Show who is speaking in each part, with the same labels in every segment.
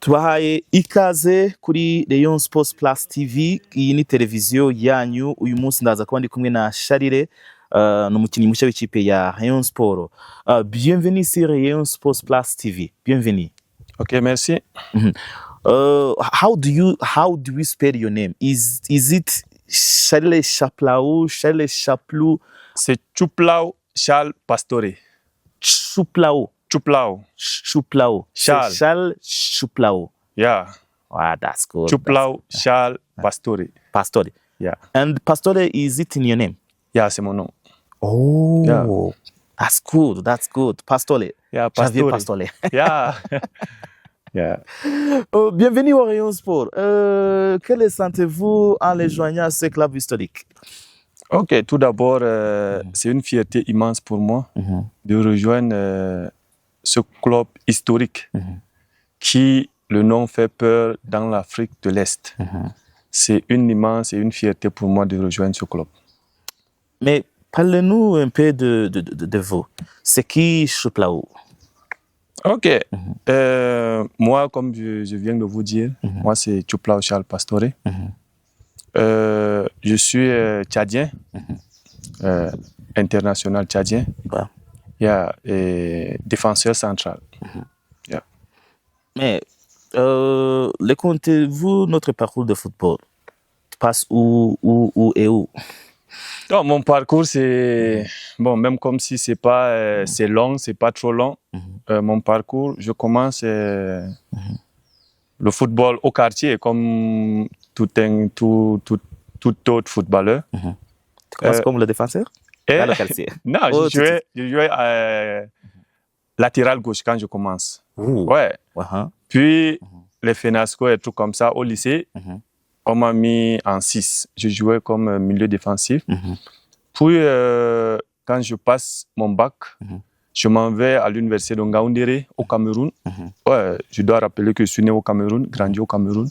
Speaker 1: tubahaye ikaze kuri Rayon Sports Plus TV. Iyi ni televiziyo yanyu. Uyu munsi ndaza kuba ndi kumwe na Charire, ni umukinnyi mushya w'ikipe ya Rayon Sport. Bienvenue sur Rayon Sports Plus TV. Bienvenue.
Speaker 2: Ok, merci.
Speaker 1: How do we spell your name? Is it Charles Chaplao, Charles Chaplou?
Speaker 2: C'est Chuplao Charles Pastore.
Speaker 1: Chuplao.
Speaker 2: Chuplao.
Speaker 1: Chuplao.
Speaker 2: Charles.
Speaker 1: Charles Chuplao.
Speaker 2: Yeah.
Speaker 1: Wow, that's good.
Speaker 2: Chuplao Charles Pastore.
Speaker 1: Pastore.
Speaker 2: Yeah.
Speaker 1: And Pastore, is it in your name?
Speaker 2: Yeah, c'est mon nom.
Speaker 1: Oh,
Speaker 2: Yeah.
Speaker 1: That's good. That's good. Pastore.
Speaker 2: Yeah,
Speaker 1: Javier
Speaker 2: Pastore.
Speaker 1: Pastore.
Speaker 2: Yeah. Yeah.
Speaker 1: Bienvenue au Rayon Sport. Que le sentez-vous en rejoignant ce club historique?
Speaker 2: Ok, tout d'abord, c'est une fierté immense pour moi de rejoindre ce club historique qui, le nom fait peur dans l'Afrique de l'Est. C'est une immense et une fierté pour moi de rejoindre ce club.
Speaker 1: Mais parlez-nous un peu de vous. C'est qui Chuplao?
Speaker 2: Ok. Moi, comme je viens de vous dire, moi c'est Chuplao Charles Pastore. Je suis tchadien, international tchadien.
Speaker 1: Wow.
Speaker 2: Yeah, et défenseur central. Yeah.
Speaker 1: Mais racontez-vous notre parcours de football. Tu passes où et où?
Speaker 2: Donc, mon parcours, c'est bon, même comme si c'est pas c'est long, c'est pas trop long. Mon parcours, je commence le football au quartier, comme tout autre footballeur.
Speaker 1: Tu commences comme le défenseur? Dans le quartier.
Speaker 2: Non,
Speaker 1: Oh,
Speaker 2: je jouais latéral gauche quand je commence. Ouais. Puis les FENASCO et tout comme ça au lycée, on m'a mis en 6. Je jouais comme milieu défensif. Puis quand je passe mon bac, je m'en vais à l'université de Ngaoundéré au Cameroun. Ouais, je dois rappeler que je suis né au Cameroun, grandi au Cameroun.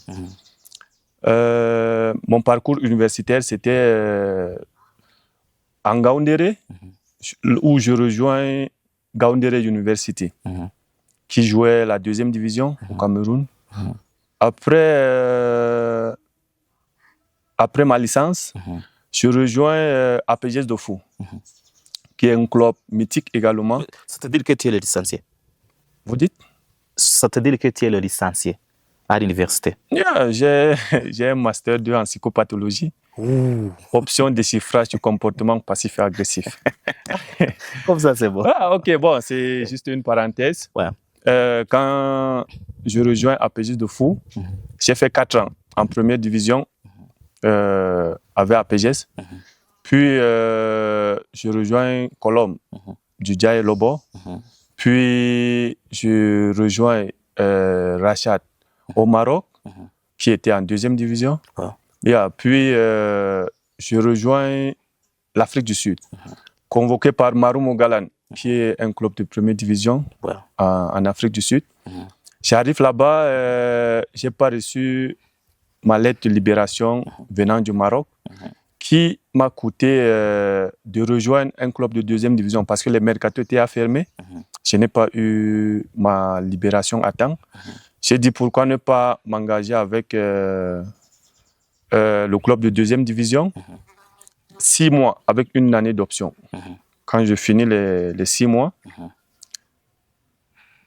Speaker 2: Mon parcours universitaire, c'était en Ngaoundéré, où je rejoins Ngaoundéré University, qui jouait la 2e division au Cameroun. Après ma licence, je rejoins APGS de Fou, qui est un club mythique également.
Speaker 1: Ça veut dire que tu es le licencié?
Speaker 2: Vous dites?
Speaker 1: Ça veut dire que tu es le licencié à l'université?
Speaker 2: Yeah, j'ai un master 2 en psychopathologie. Option déchiffrage du comportement passif et agressif.
Speaker 1: Comme ça, c'est bon.
Speaker 2: Ah, ok, bon, c'est juste une parenthèse.
Speaker 1: Ouais.
Speaker 2: Quand je rejoins APGS de Fou, j'ai fait 4 ans en première division avec APGS. Puis, je rejoins Colombe du Djaï Lobo. Puis, je rejoins Rachat au Maroc, qui était en 2e division. Yeah. Puis, je rejoins l'Afrique du Sud, convoqué par Maroumo Galan, qui est un club de première division en Afrique du Sud. J'arrive là-bas, je n'ai pas reçu ma lettre de libération venant du Maroc, qui m'a coûté de rejoindre un club de 2e division parce que les mercato étaient fermés. Je n'ai pas eu ma libération à temps. J'ai dit pourquoi ne pas m'engager avec le club de 2e division, 6 mois avec une année d'option. Quand je finis les 6 mois,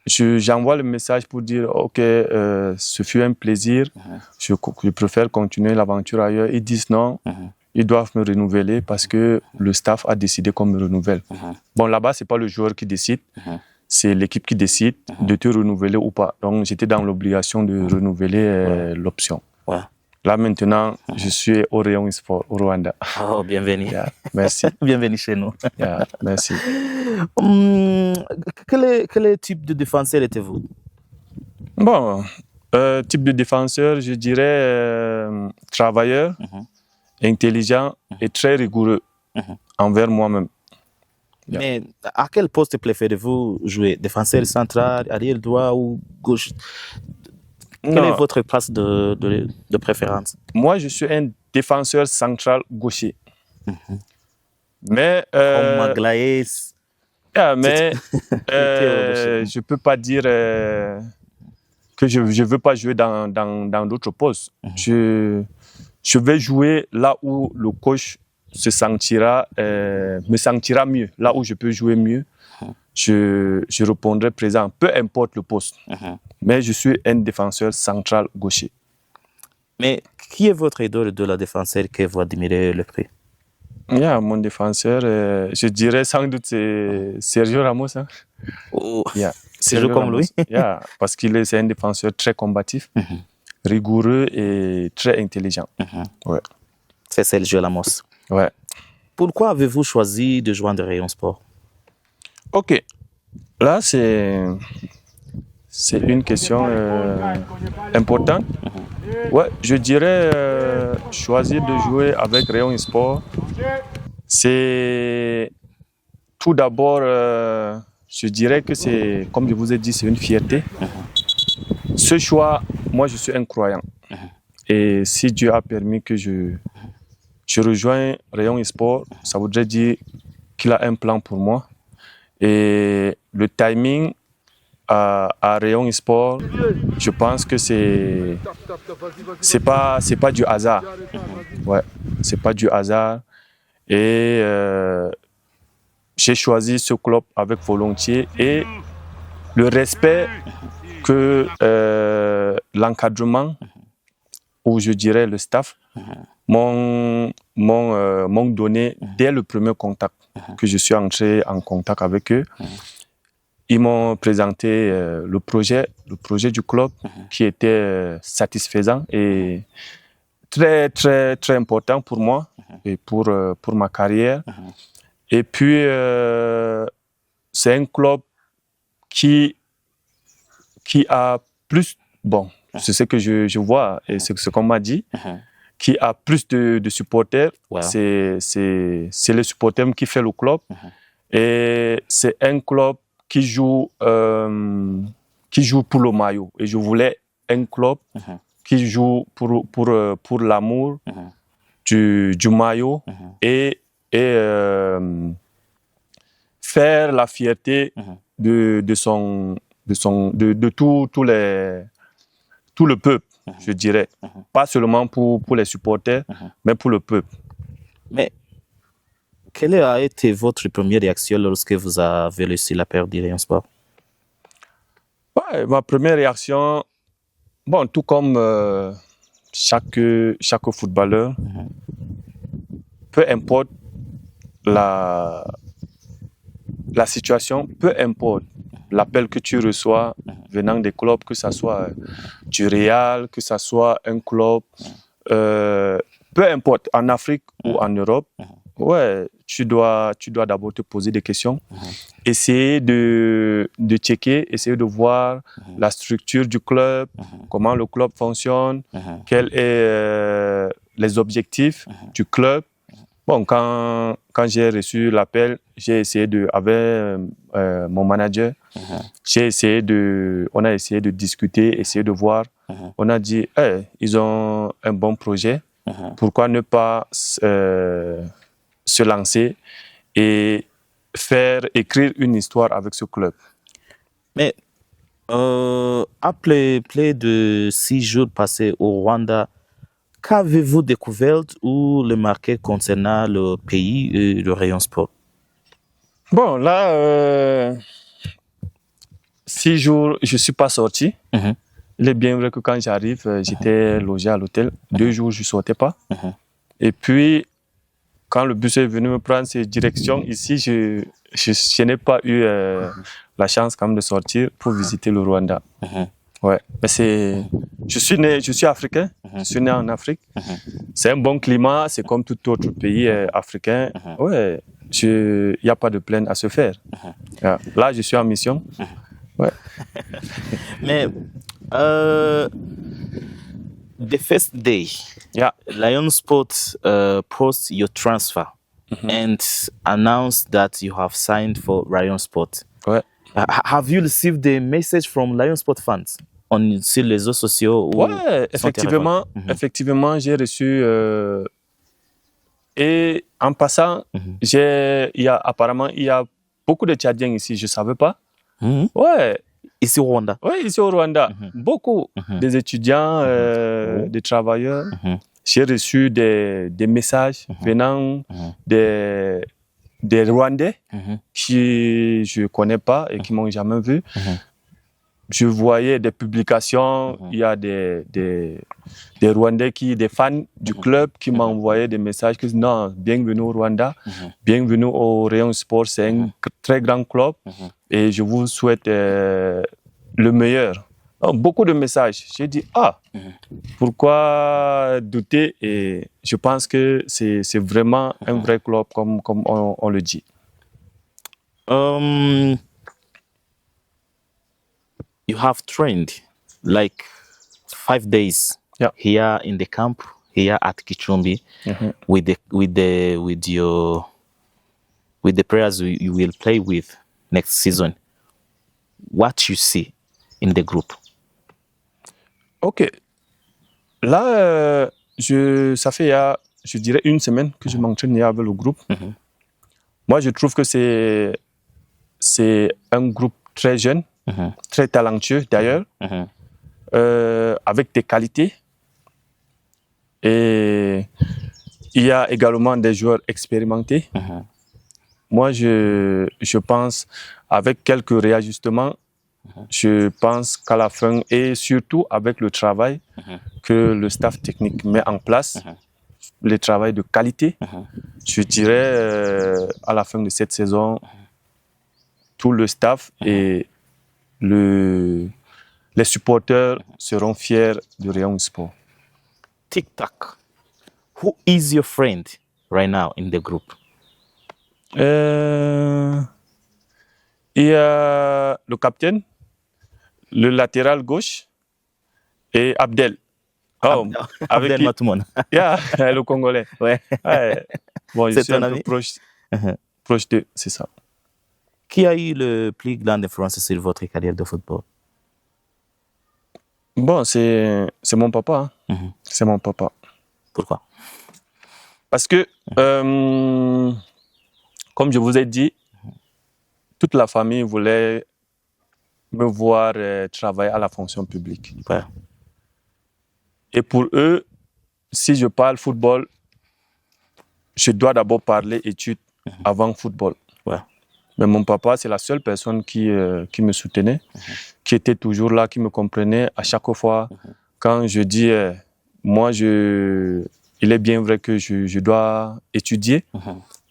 Speaker 2: j'envoie le message pour dire ok, ce fut un plaisir, je préfère continuer l'aventure ailleurs. Ils disent non, ils doivent me renouveler parce que le staff a décidé qu'on me renouvelle. Bon, là-bas, c'est pas le joueur qui décide, c'est l'équipe qui décide de te renouveler ou pas. Donc, j'étais dans l'obligation de renouveler l'option. Là, maintenant, je suis au Rayon Sport, au Rwanda.
Speaker 1: Oh, bienvenue.
Speaker 2: Yeah, merci.
Speaker 1: Bienvenue chez nous.
Speaker 2: Yeah, merci.
Speaker 1: Quel type de défenseur étiez-vous?
Speaker 2: Bon, type de défenseur, je dirais travailleur, intelligent et très rigoureux envers moi-même. Yeah.
Speaker 1: Mais à quel poste préférez-vous jouer? Défenseur central, arrière droit ou gauche? Quelle est votre place de préférence?
Speaker 2: Moi, je suis un défenseur central gaucher. Mais
Speaker 1: Comme Maglaès.
Speaker 2: Mais je ne peux pas dire que je ne veux pas jouer dans d'autres postes. Je vais jouer là où le coach me sentira mieux, là où je peux jouer mieux. Je répondrai présent, peu importe le poste. Mais je suis un défenseur central gaucher.
Speaker 1: Mais qui est votre idole de la défenseur que vous admirez le plus?
Speaker 2: Mon défenseur, je dirais sans doute c'est Sergio Ramos. Hein.
Speaker 1: Oh,
Speaker 2: Sergio
Speaker 1: comme
Speaker 2: Ramos.
Speaker 1: lui.
Speaker 2: Parce c'est un défenseur très combatif, rigoureux et très intelligent. Ouais.
Speaker 1: C'est Sergio Ramos.
Speaker 2: Ouais.
Speaker 1: Pourquoi avez-vous choisi de joindre Rayon Sport?
Speaker 2: Ok. Là, c'est une question importante. Ouais, je dirais choisir de jouer avec Rayon Sport. C'est tout d'abord, je dirais que c'est, comme je vous ai dit, c'est une fierté. Ce choix, moi, je suis un croyant. Et si Dieu a permis que je rejoigne Rayon Sport, ça voudrait dire qu'il a un plan pour moi. Et le timing à Rayon Sport, je pense que c'est pas du hasard. Ouais, c'est pas du hasard. Et j'ai choisi ce club avec volonté et le respect que l'encadrement, ou je dirais le staff, m'ont donné dès le premier contact que je suis entré en contact avec eux. Ils m'ont présenté le projet du club qui était satisfaisant et très, très, très important pour moi et pour ma carrière. Et puis, c'est un club qui a plus, bon, c'est ce que je vois et c'est ce qu'on m'a dit, qui a plus de supporters. Wow. C'est le supporter qui fait le club. Et c'est un club qui joue pour le maillot. Et je voulais un club qui joue pour l'amour du maillot et faire la fierté de tout le peuple, je dirais. Pas seulement pour les supporters, mais pour le peuple.
Speaker 1: Mais quelle a été votre première réaction lorsque vous avez reçu la paire du Rayon Sport?
Speaker 2: Ouais, ma première réaction, bon, tout comme chaque footballeur, peu importe la situation, peu importe l'appel que tu reçois venant des clubs, que ce soit du Real, que ce soit un club, peu importe, en Afrique ou en Europe, ouais, tu dois d'abord te poser des questions, essayer de checker, essayer de voir la structure du club, comment le club fonctionne, quels sont les objectifs du club. Bon, quand j'ai reçu l'appel, j'ai essayé avec mon manager, on a essayé de discuter, essayer de voir. On a dit, hey, ils ont un bon projet, pourquoi ne pas se lancer et écrire une histoire avec ce club.
Speaker 1: Mais après plus de 6 jours passés au Rwanda, qu'avez-vous découvert ou remarqué concernant le pays et le Rayon Sport?
Speaker 2: Bon, là, 6 jours, je ne suis pas sorti. Il est bien vrai que quand j'arrive, j'étais logé à l'hôtel. 2 jours, je ne sortais pas. Et puis, quand le bus est venu me prendre cette direction, ici, je n'ai pas eu la chance quand même de sortir pour visiter le Rwanda. Ouais, mais je suis africain, je suis né en Afrique. C'est un bon climat, c'est comme tout autre pays africain. Ouais, il n'y a pas de plainte à se faire. Là, je suis en mission. Ouais.
Speaker 1: Mais the first day, Lion Sport post your transfer and announced that you have signed for Rayon Sport.
Speaker 2: Ouais.
Speaker 1: Have you received the message from Lion Sport fans sur les réseaux sociaux?
Speaker 2: Ouais, effectivement, j'ai reçu. Et en passant, apparemment, il y a beaucoup de Tchadiens ici, je ne savais pas. Ouais,
Speaker 1: Ici au Rwanda.
Speaker 2: Oui, ici au Rwanda. Beaucoup des étudiants, des travailleurs. J'ai reçu des messages venant des Rwandais qui je ne connais pas et qui ne m'ont jamais vu. Je voyais des publications, il y a des Rwandais, des fans du club qui m'envoyaient des messages qui disaient non, bienvenue au Rwanda, bienvenue au Rayon Sport, c'est un très grand club et je vous souhaite le meilleur. Donc, beaucoup de messages. J'ai dit, pourquoi douter? Et je pense que c'est vraiment un vrai club comme on le dit.
Speaker 1: You have trained like 5 days here in the camp, here at Kichumbi, with the players you will play with next season. What you see in the group?
Speaker 2: Ok. Là, ça fait, je dirais, 1 semaine que je m'entraîne avec le groupe. Moi, je trouve que c'est un groupe très jeune, très talentueux d'ailleurs, avec des qualités. Et il y a également des joueurs expérimentés. Moi, je pense, avec quelques réajustements, je pense qu'à la fin, et surtout avec le travail que le staff technique met en place, le travail de qualité, je dirais à la fin de cette saison, tout le staff et les supporters seront fiers de Rayon Sport.
Speaker 1: TikTok. Who is your friend right now in the group?
Speaker 2: Il y a le capitaine, le latéral gauche et Abdel.
Speaker 1: Abdel Matoumon.
Speaker 2: Le Congolais.
Speaker 1: Ouais.
Speaker 2: Bon, je
Speaker 1: C'est
Speaker 2: suis
Speaker 1: ton
Speaker 2: un
Speaker 1: ami?
Speaker 2: peu proche d'eux, c'est ça.
Speaker 1: Qui a eu le plus grande influence sur votre carrière de football?
Speaker 2: Bon, c'est mon papa. C'est mon papa.
Speaker 1: Pourquoi?
Speaker 2: Parce que, comme je vous ai dit, toute la famille voulait me voir travailler à la fonction publique.
Speaker 1: Ouais.
Speaker 2: Et pour eux, si je parle football, je dois d'abord parler études avant football.
Speaker 1: Ouais.
Speaker 2: Mais mon papa, c'est la seule personne qui me soutenait, qui était toujours là, qui me comprenait à chaque fois. Quand je dis, il est bien vrai que je dois étudier,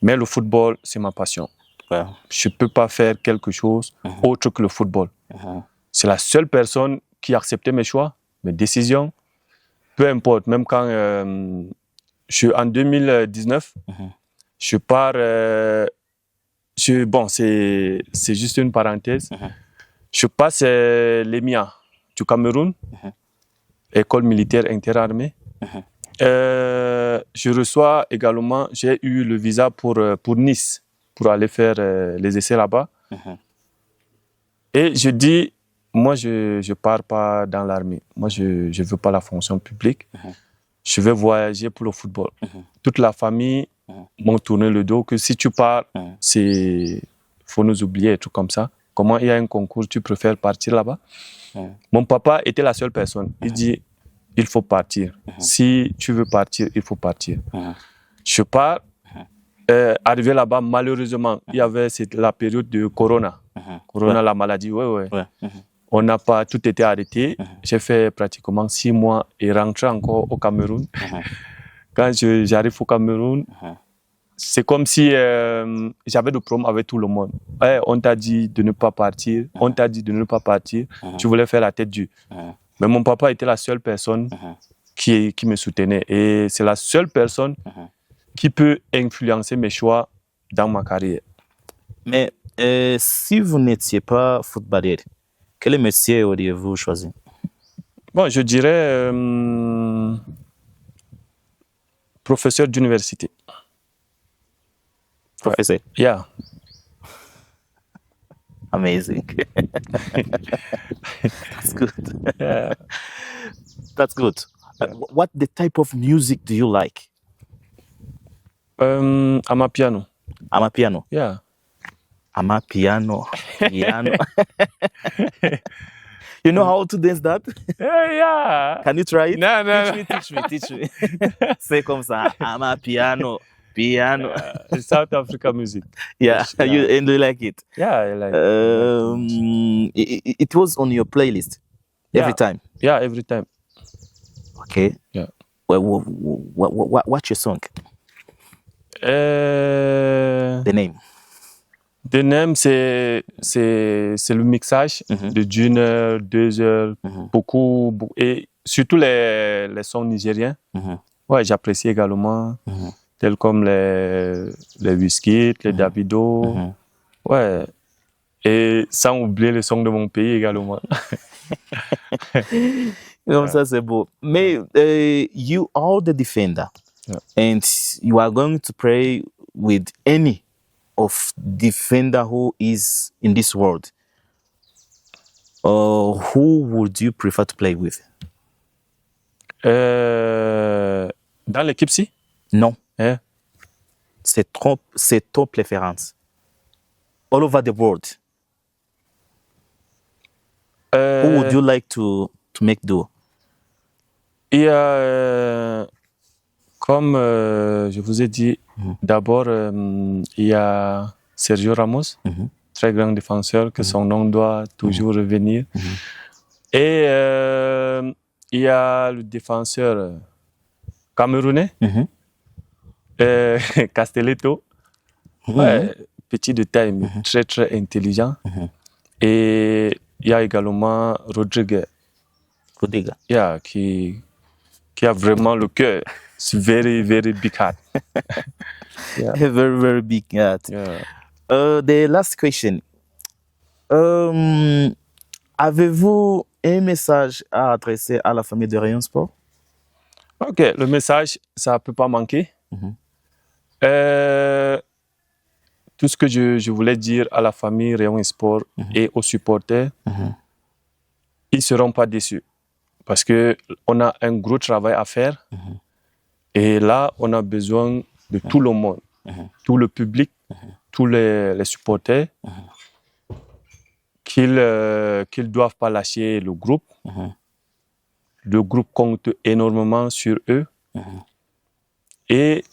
Speaker 2: mais le football, c'est ma passion.
Speaker 1: Ouais.
Speaker 2: Je ne peux pas faire quelque chose autre que le football. C'est la seule personne qui acceptait mes choix, mes décisions, peu importe. Même quand en 2019, je pars... bon, c'est juste une parenthèse. Je passe l'EMIA du Cameroun, école militaire interarmée. Je reçois également, j'ai eu le visa pour Nice, pour aller faire les essais là-bas. Et je dis, moi, je ne pars pas dans l'armée. Moi, je ne veux pas la fonction publique. Je vais voyager pour le football. Toute la famille m'ont tourné le dos que si tu pars, il faut nous oublier, et tout comme ça. Comment il y a un concours, tu préfères partir là-bas? Mon papa était la seule personne. Il dit, il faut partir. Si tu veux partir, il faut partir. Je pars. Arrivé là-bas, malheureusement, il y avait la période de Corona. Corona, la maladie, ouais. On n'a pas tout été arrêté. J'ai fait pratiquement 6 mois et rentré encore au Cameroun. Quand j'arrive au Cameroun, c'est comme si j'avais des problèmes avec tout le monde. On t'a dit de ne pas partir, on t'a dit de ne pas partir. Tu voulais faire la tête dure. Mais mon papa était la seule personne qui me soutenait. Et c'est la seule personne qui peut influencer mes choix dans ma carrière.
Speaker 1: Mais si vous n'étiez pas footballeur, quel métier auriez-vous choisi?
Speaker 2: Bon, je dirais professeur d'université.
Speaker 1: Professeur?
Speaker 2: Yeah.
Speaker 1: Amazing. That's good.
Speaker 2: Yeah.
Speaker 1: That's good. What the type of music do you like?
Speaker 2: Amapiano.
Speaker 1: Amapiano.
Speaker 2: Yeah.
Speaker 1: Ama piano, piano. You know how to dance that?
Speaker 2: Yeah.
Speaker 1: Can you try it?
Speaker 2: No, no,
Speaker 1: Teach me. C'est comme ça. Ama piano, piano.
Speaker 2: It's South Africa music.
Speaker 1: Yeah,
Speaker 2: Yeah.
Speaker 1: and you like it?
Speaker 2: Yeah, I like
Speaker 1: It was on your playlist every
Speaker 2: Yeah.
Speaker 1: time.
Speaker 2: Yeah, every time.
Speaker 1: Okay.
Speaker 2: Yeah.
Speaker 1: What's your song? The name.
Speaker 2: The name, c'est le mixage de d'une heure, 2 heures, beaucoup, et surtout les sons nigériens. Ouais, j'apprécie également, tels comme les Wizkid, les Davido. Ouais. Et sans oublier les sons de mon pays également.
Speaker 1: Comme ça, c'est beau. Mais you are the defender, and you are going to play with any of defender who is in this world. Who would you prefer to play with?
Speaker 2: Dans l'équipe-ci?
Speaker 1: Non.
Speaker 2: Hein?
Speaker 1: C'est ton préférence. All over the world. Who would you like to make duo?
Speaker 2: Il y a, comme je vous ai dit, d'abord, il y a Sergio Ramos, très grand défenseur, que son nom doit toujours revenir. Et il y a le défenseur camerounais, Castelletto, ouais, petit de taille, mais très très intelligent. Et il y a également Rodrigue, yeah, qui a vraiment le cœur. It's very, very big heart.
Speaker 1: Yeah. Very, very big heart.
Speaker 2: Yeah.
Speaker 1: The last question. Avez-vous un message à adresser à la famille de Rayon Sport?
Speaker 2: Ok, le message, ça ne peut pas manquer. Tout ce que je voulais dire à la famille Rayon Sport et aux supporters, ils ne seront pas déçus. Parce qu'on a un gros travail à faire. Et là, on a besoin de tout le monde, tout le public, tous les supporters, qu'ils ne doivent pas lâcher le groupe. Le groupe compte énormément sur eux. Et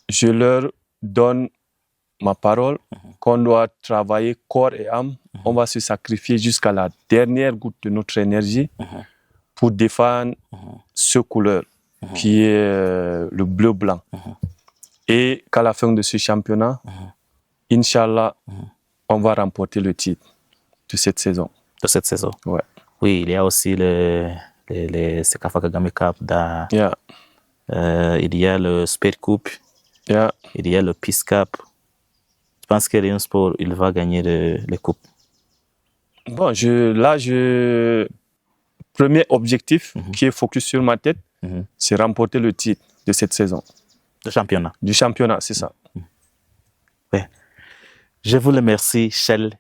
Speaker 2: je leur donne ma parole qu'on doit travailler corps et âme. On va se sacrifier jusqu'à la dernière goutte de notre énergie pour défendre ce couleur qui est le bleu-blanc. Et qu'à la fin de ce championnat, Inch'Allah, on va remporter le titre de cette saison.
Speaker 1: De cette saison?
Speaker 2: Ouais.
Speaker 1: Oui, il y a aussi le Sekafa Kagame Cup.
Speaker 2: Yeah.
Speaker 1: Il y a le Spade Cup.
Speaker 2: Yeah.
Speaker 1: Il y a le Peace Cup. Je pense que Rayon Sport, il va gagner les coupes. Bon,
Speaker 2: premier objectif qui est focus sur ma tête, c'est remporter le titre de cette saison.
Speaker 1: Du championnat.
Speaker 2: Du championnat, c'est ça.
Speaker 1: Ouais. Je vous remercie, Charles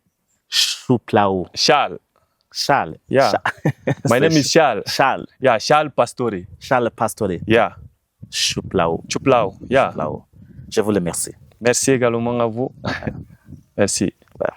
Speaker 1: Chouplao.
Speaker 2: Charles.
Speaker 1: Yeah.
Speaker 2: My name is Charles.
Speaker 1: Charles.
Speaker 2: Yeah, Charles Pastore.
Speaker 1: Charles Pastore.
Speaker 2: Yeah.
Speaker 1: Chouplao.
Speaker 2: Yeah.
Speaker 1: Chouplao. Je vous remercie.
Speaker 2: Merci également à vous. Merci.
Speaker 1: Ouais.